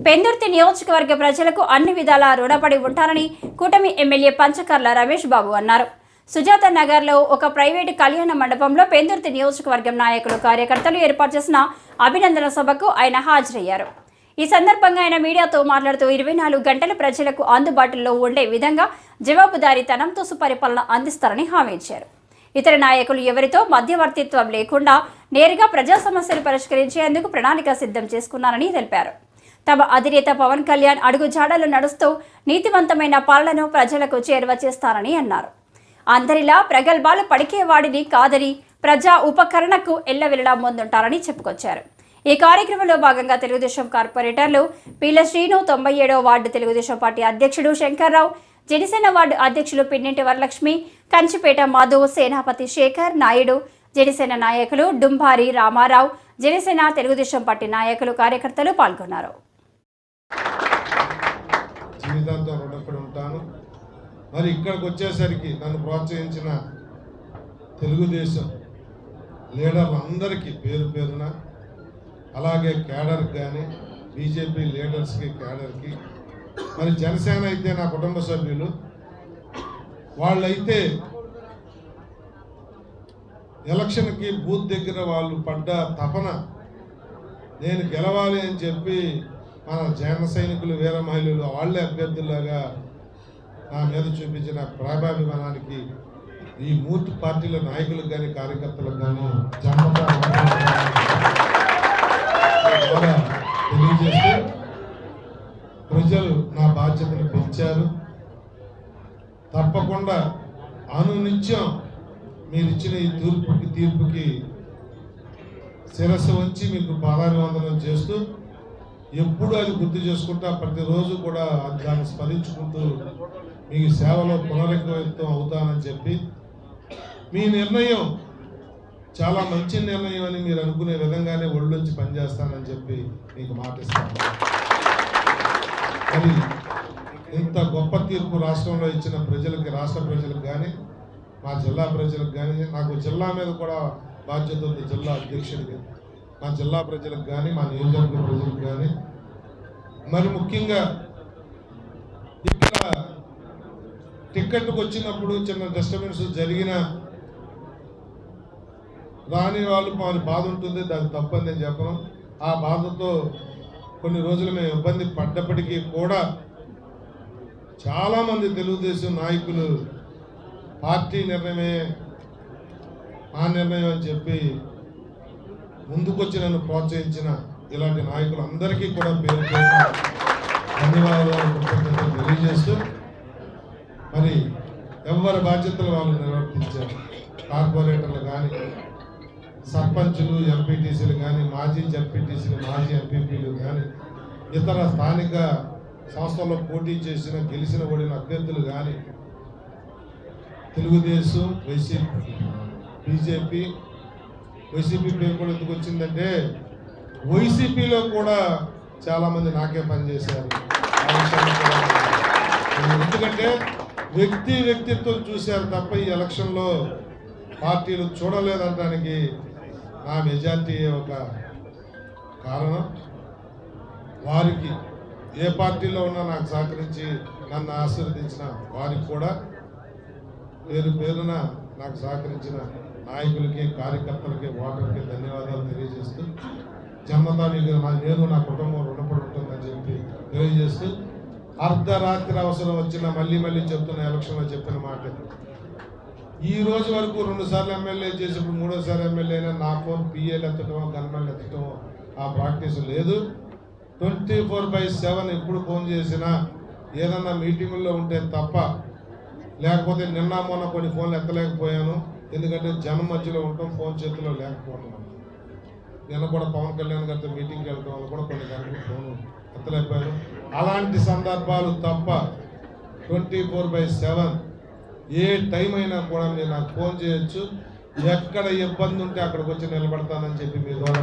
పెందుర్తి నియోజకవర్గ ప్రజలకు అన్ని విధాలా రుణపడి ఉంటారని కూటమి ఎమ్మెల్యే పంచకర్ల రమేష్ బాబు అన్నారు. సుజాత నగర్లో ఒక ప్రైవేటు కళ్యాణ మండపంలో పెందుర్తి నియోజకవర్గం నాయకులు కార్యకర్తలు ఏర్పాటు చేసిన అభినందన సభకు ఆయన హాజరయ్యారు. ఈ సందర్భంగా ఆయన మీడియాతో మాట్లాడుతూ 24 గంటలు ప్రజలకు అందుబాటులో ఉండే విధంగా జవాబుదారీతనంతో సుపరిపాలన అందిస్తారని హామీ ఇచ్చారు. ఇతర నాయకులు ఎవరితో మధ్యవర్తిత్వం లేకుండా నేరుగా ప్రజా సమస్యలు పరిష్కరించేందుకు ప్రణాళిక సిద్ధం చేసుకున్నారని తెలిపారు. తమ అధినేత పవన్ కళ్యాణ్ అడుగు జాడలు నడుస్తూ నీతివంతమైన పాలనను ప్రజలకు చేరువ చేస్తారని అన్నారు. అందరిలా ప్రగల్భాలు పడికేవాడిని కాదని ప్రజా ఉపకరణకు ఎల్లవెల్లలా ముందుంటారని చెప్పుకొచ్చారు. ఈ కార్యక్రమంలో భాగంగా తెలుగుదేశం కార్పొరేటర్లు పీల శ్రీను, 97వ వార్డు తెలుగుదేశం పార్టీ అధ్యక్షుడు శంకర్రావు, జనసేన వార్డు అధ్యక్షులు పిన్నింటి వరలక్ష్మి, కంచిపేట మధు, సేనాపతి శేఖర్ నాయుడు, జనసేన నాయకులు డుంబారి రామారావు, జనసేన తెలుగుదేశం పార్టీ నాయకులు కార్యకర్తలు పాల్గొన్నారు. జీవితాంతం రుణపడి ఉంటాను. మరి ఇక్కడికి వచ్చేసరికి నన్ను ప్రోత్సహించిన తెలుగుదేశం లీడర్లందరికీ పేరు పేరున, అలాగే క్యాడర్కి కానీ బీజేపీ లీడర్స్కి క్యాడర్కి, మరి జనసేన అయితే నా కుటుంబ సభ్యులు, వాళ్ళైతే ఎలక్షన్కి బూత్ దగ్గర వాళ్ళు పడ్డ తపన నేను గెలవాలి అని చెప్పి మన జన సైనికులు, వీర మహిళలు వాళ్ళే అభ్యర్థుల్లాగా నా మీద చూపించిన ప్రాభాభిమానానికి ఈ 3 పార్టీల నాయకులకు కానీ కార్యకర్తలకు కానీ తెలియజేస్తూ ప్రజలు నా బాధ్యతను పెంచారు. తప్పకుండా అనునిత్యం మీరు ఇచ్చిన ఈ తీర్పుకి శిరస్సు వంచి మీకు పాదాభివందనం చేస్తూ ఎప్పుడు అది గుర్తు చేసుకుంటా ప్రతిరోజు కూడా దాన్ని స్మరించుకుంటూ మీ సేవలో పునరంకితం అవుతానని చెప్పి, మీ నిర్ణయం చాలా మంచి నిర్ణయం అని మీరు అనుకునే విధంగానే ఒళ్ళొంచి పనిచేస్తానని చెప్పి మీకు మాటిస్తాను. మరి ఇంత గొప్ప తీర్పు రాష్ట్రంలో ఇచ్చిన ప్రజలకి, రాష్ట్ర ప్రజలకు కానీ మా జిల్లా ప్రజలకు కానీ, నాకు జిల్లా మీద కూడా బాధ్యత ఉంది, జిల్లా అధ్యక్షుడికి, మా జిల్లా ప్రజలకు కానీ మా నియోజకవర్గ ప్రజలకు కానీ, మరి ముఖ్యంగా ఇక్కడ టిక్కెట్కి వచ్చినప్పుడు చిన్న డిస్టర్బెన్స్ జరిగిన రాని వాళ్ళు మరి బాధ ఉంటుంది, దానికి తప్పని నేను చెప్పను. ఆ బాధతో కొన్ని రోజులు మేము ఇబ్బంది పడ్డప్పటికీ కూడా చాలామంది తెలుగుదేశం నాయకులు పార్టీ నిర్ణయమే మా నిర్ణయం అని చెప్పి ముందుకొచ్చి నన్ను ప్రోత్సహించిన ఇలాంటి నాయకులందరికీ కూడా పేరు ధన్యవాదాలు, కృతజ్ఞతలు తెలియజేస్తూ, మరి ఎవరి బాధ్యతలు వాళ్ళు నిర్వర్తించారు. కార్పొరేటర్లు కానీ, సర్పంచులు, ఎంపీటీసీలు కానీ, మాజీ జడ్పీటీసీలు, మాజీ ఎంపీపీలు కానీ, ఇతర స్థానిక సంస్థల్లో పోటీ చేసిన గెలిచిన ఓడిన అభ్యర్థులు కానీ, తెలుగుదేశం, బీజేపీ, వైసీపీ పేరు కూడా ఎందుకు వచ్చిందంటే వైసీపీలో కూడా చాలామంది నాకే పనిచేశారు. ఎందుకంటే వ్యక్తిత్వం చూశారు తప్ప ఈ ఎలక్షన్లో పార్టీలు చూడలేదనడానికి నా మెజార్టీ ఒక కారణం. వారికి ఏ పార్టీలో ఉన్నా నాకు సహకరించి నన్ను ఆశీర్వదించిన వారికి కూడా పేరు పేరున నాకు సహకరించిన నాయకులకి, కార్యకర్తలకి, ఓటర్కి ధన్యవాదాలు తెలియజేస్తూ, జన్మతా నేను నా కుటుంబం రుణపడి ఉంటుందని చెప్పి తెలియజేస్తూ, అర్ధరాత్రి అవసరం వచ్చిన మళ్ళీ చెప్తున్న ఎలక్షన్లో చెప్పిన మాట, ఈ రోజు వరకు 2 సార్లు ఎమ్మెల్యే చేసినప్పుడు 3వ ఎమ్మెల్యే అయినా నా ఫోన్ పిఏలు ఎత్తటమో గన్మెన్లు ఎత్తటమో ఆ ప్రాక్టీస్ లేదు. 24/7 ఎప్పుడు ఫోన్ చేసినా ఏదన్నా మీటింగుల్లో ఉంటే తప్ప, లేకపోతే నిన్న మొన్న కొన్ని ఫోన్లు ఎత్తలేకపోయాను, ఎందుకంటే జనం మధ్యలో ఉంటాం, ఫోన్ చేతిలో లేకపోవడం. నిన్న కూడా పవన్ కళ్యాణ్ గారితో మీటింగ్కి వెళ్ళడం వల్ల కూడా కొన్ని గంటలు ఫోన్ ఎత్తలేకపోయాను. అలాంటి సందర్భాలు తప్ప 24/7 ఏ టైం అయినా కూడా మీరు నాకు ఫోన్ చేయొచ్చు. ఎక్కడ ఇబ్బంది ఉంటే అక్కడికి వచ్చి నిలబడతానని చెప్పి మీ ద్వారా